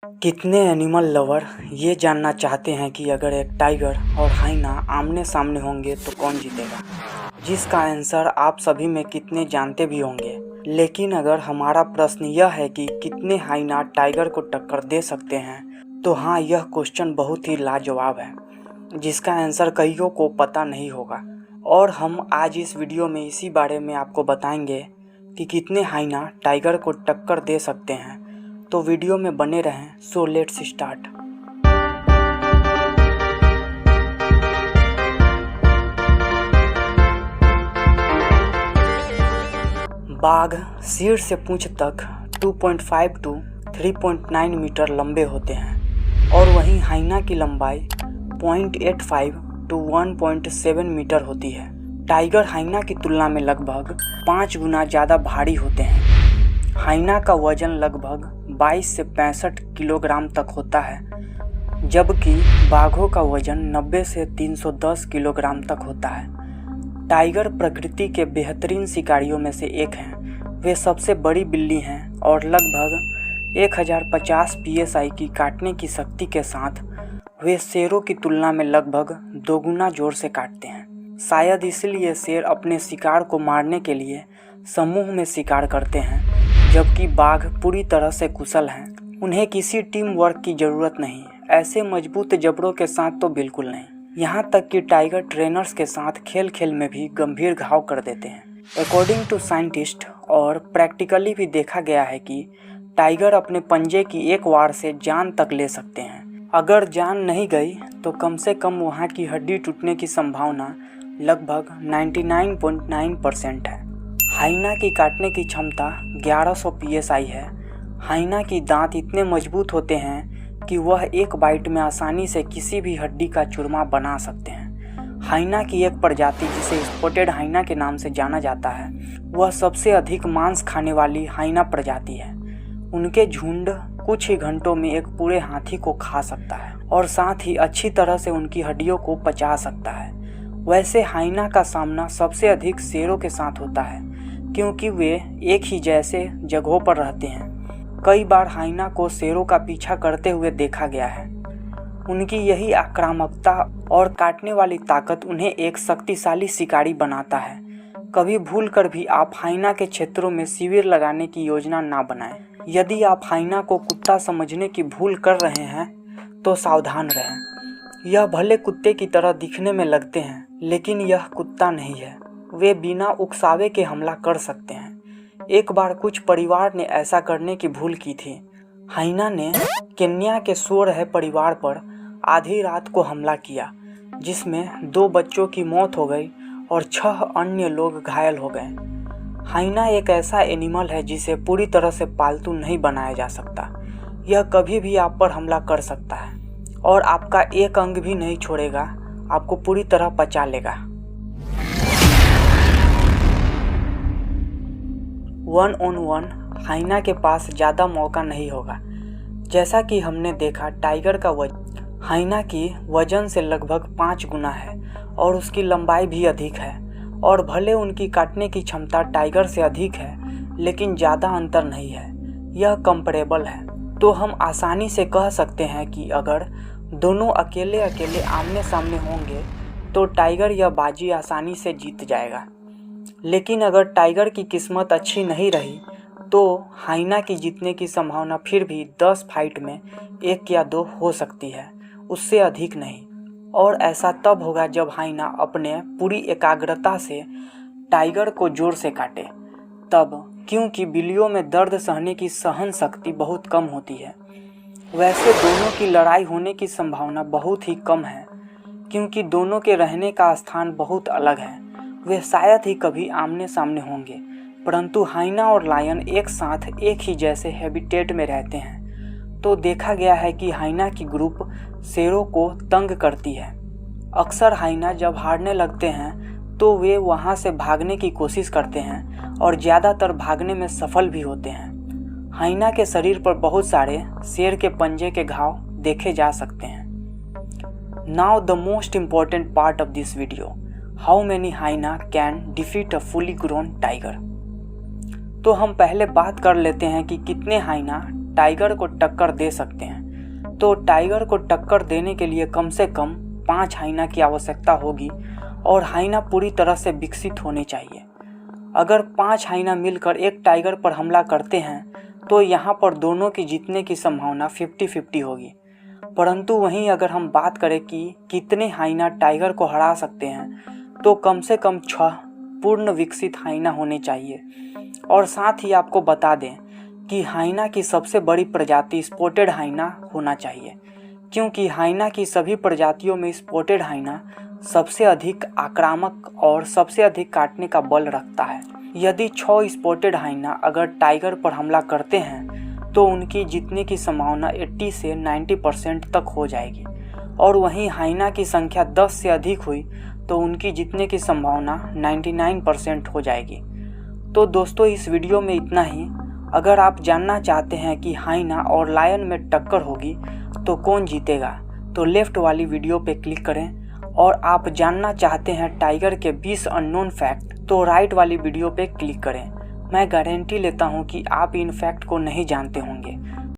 कितने animal lover ये जानना चाहते हैं कि अगर एक टाइगर और हाइना आमने सामने होंगे तो कौन जीतेगा, जिसका आंसर आप सभी में कितने जानते भी होंगे। लेकिन अगर हमारा प्रश्न यह है कि कितने हाइना टाइगर को टक्कर दे सकते हैं, तो हाँ, यह क्वेश्चन बहुत ही लाजवाब है, जिसका आंसर कईयों को पता नहीं होगा। और हम आज इस वीडियो में इसी बारे में आपको बताएंगे कि कितने हाइना टाइगर को टक्कर दे सकते हैं। तो वीडियो में बने रहें। So let's start. बाघ सिर से पूंछ तक 2.5 to 3.9 मीटर लंबे होते हैं और वहीं हाइना की लंबाई 0.85 to 1.7 मीटर होती है। टाइगर हाइना की तुलना में लगभग 5 गुना ज़्यादा भारी होते हैं। हाइना का वजन लगभग 22 से 65 किलोग्राम तक होता है, जबकि बाघों का वजन 90 से 310 किलोग्राम तक होता है। टाइगर प्रकृति के बेहतरीन शिकारियों में से एक हैं। वे सबसे बड़ी बिल्ली हैं और लगभग 1050 psi की काटने की शक्ति के साथ वे शेरों की तुलना में लगभग 2 गुना जोर से काटते हैं। शायद इसलिए शेर अपने शिकार को मारने के लिए समूह में शिकार करते हैं, जबकि बाघ पूरी तरह से कुशल हैं। उन्हें किसी टीम वर्क की ज़रूरत नहीं, ऐसे मजबूत जबड़ों के साथ तो बिल्कुल नहीं। यहाँ तक कि टाइगर ट्रेनर्स के साथ खेल खेल में भी गंभीर घाव कर देते हैं। अकॉर्डिंग टू साइंटिस्ट और प्रैक्टिकली भी देखा गया है कि टाइगर अपने पंजे की एक वार से जान तक ले सकते हैं। अगर जान नहीं गई तो कम से कम वहाँ की हड्डी टूटने की संभावना लगभग 99.9% है। हाइना की काटने की क्षमता 1100 psi है। हाइना की दांत इतने मजबूत होते हैं कि वह एक बाइट में आसानी से किसी भी हड्डी का चूरमा बना सकते हैं। हाइना की एक प्रजाति, जिसे स्पॉटेड हाइना के नाम से जाना जाता है, वह सबसे अधिक मांस खाने वाली हाइना प्रजाति है। उनके झुंड कुछ ही घंटों में एक पूरे हाथी को खा सकता है और साथ ही अच्छी तरह से उनकी हड्डियों को पचा सकता है। वैसे हाइना का सामना सबसे अधिक शेरों के साथ होता है, क्योंकि वे एक ही जैसे जगहों पर रहते हैं। कई बार हाइना को शेरों का पीछा करते हुए देखा गया है। उनकी यही आक्रामकता और काटने वाली ताकत उन्हें एक शक्तिशाली शिकारी बनाता है। कभी भूलकर भी आप हाइना के क्षेत्रों में शिविर लगाने की योजना ना बनाएं। यदि आप हाइना को कुत्ता समझने की भूल कर रहे हैं तो सावधान रहें। यह भले कुत्ते की तरह दिखने में लगते हैं, लेकिन यह कुत्ता नहीं है। वे बिना उकसावे के हमला कर सकते हैं। एक बार कुछ परिवार ने ऐसा करने की भूल की थी। हाइना ने केन्या के सोरह परिवार पर आधी रात को हमला किया, जिसमें 2 बच्चों की मौत हो गई और 6 अन्य लोग घायल हो गए। हाइना एक ऐसा एनिमल है जिसे पूरी तरह से पालतू नहीं बनाया जा सकता। यह कभी भी आप पर हमला कर सकता है और आपका एक अंग भी नहीं छोड़ेगा, आपको पूरी तरह पचा लेगा। 1-on-1 हाइना के पास ज़्यादा मौका नहीं होगा। जैसा कि हमने देखा, टाइगर का वजन हाइना की वजन से लगभग 5 गुना है और उसकी लंबाई भी अधिक है। और भले उनकी काटने की क्षमता टाइगर से अधिक है, लेकिन ज़्यादा अंतर नहीं है। यह कंपैरेबल है। तो हम आसानी से कह सकते हैं कि अगर दोनों अकेले अकेले आमने सामने होंगे तो टाइगर यह बाजी आसानी से जीत जाएगा। लेकिन अगर टाइगर की किस्मत अच्छी नहीं रही तो हाइना की जीतने की संभावना फिर भी 10 फाइट में 1 या 2 हो सकती है, उससे अधिक नहीं। और ऐसा तब होगा जब हाइना अपने पूरी एकाग्रता से टाइगर को जोर से काटे, तब, क्योंकि बिल्लियों में दर्द सहने की सहन शक्ति बहुत कम होती है। वैसे दोनों की लड़ाई होने की संभावना बहुत ही कम है, क्योंकि दोनों के रहने का स्थान बहुत अलग है। वे शायद ही कभी आमने सामने होंगे, परंतु हाइना और लायन एक साथ एक ही जैसे हैबिटेट में रहते हैं। तो देखा गया है कि हाइना की ग्रुप शेरों को तंग करती है। अक्सर हाइना जब हारने लगते हैं तो वे वहां से भागने की कोशिश करते हैं और ज़्यादातर भागने में सफल भी होते हैं। हाइना के शरीर पर बहुत सारे शेर के पंजे के घाव देखे जा सकते हैं। Now the most important part of this video, how many hyena can defeat a fully grown tiger. तो हम पहले बात कर लेते हैं कि कितने हाइना टाइगर को टक्कर दे सकते हैं। तो टाइगर को टक्कर देने के लिए कम से कम 5 हाइना की आवश्यकता होगी और हाइना पूरी तरह से विकसित होने चाहिए। अगर 5 हाइना मिलकर एक टाइगर पर हमला करते हैं तो यहाँ पर दोनों की जीतने की संभावना 50-50 होगी। परंतु वहीं अगर हम बात करें कि कितने हाइना टाइगर को हरा सकते हैं तो कम से कम 6 पूर्ण विकसित हाइना होने चाहिए। और साथ ही आपको बता दें कि हाइना की सबसे बड़ी प्रजाति स्पॉटेड हाइना होना चाहिए, क्योंकि हाइना की सभी प्रजातियों में स्पॉटेड हाइना सबसे अधिक आक्रामक और सबसे अधिक काटने का बल रखता है। यदि 6 स्पॉटेड हाइना अगर टाइगर पर हमला करते हैं तो उनकी जीतने की संभावना 80 से 90% तक हो जाएगी। और वहीं हाइना की संख्या 10 से अधिक हुई तो उनकी जीतने की संभावना 99% हो जाएगी। तो दोस्तों इस वीडियो में इतना ही। अगर आप जानना चाहते हैं कि हाइना और लायन में टक्कर होगी तो कौन जीतेगा तो लेफ्ट वाली वीडियो पे क्लिक करें, और आप जानना चाहते हैं टाइगर के 20 अननोन फैक्ट तो राइट वाली वीडियो पे क्लिक करें। मैं गारंटी लेता हूं कि आप इन फैक्ट को नहीं जानते होंगे।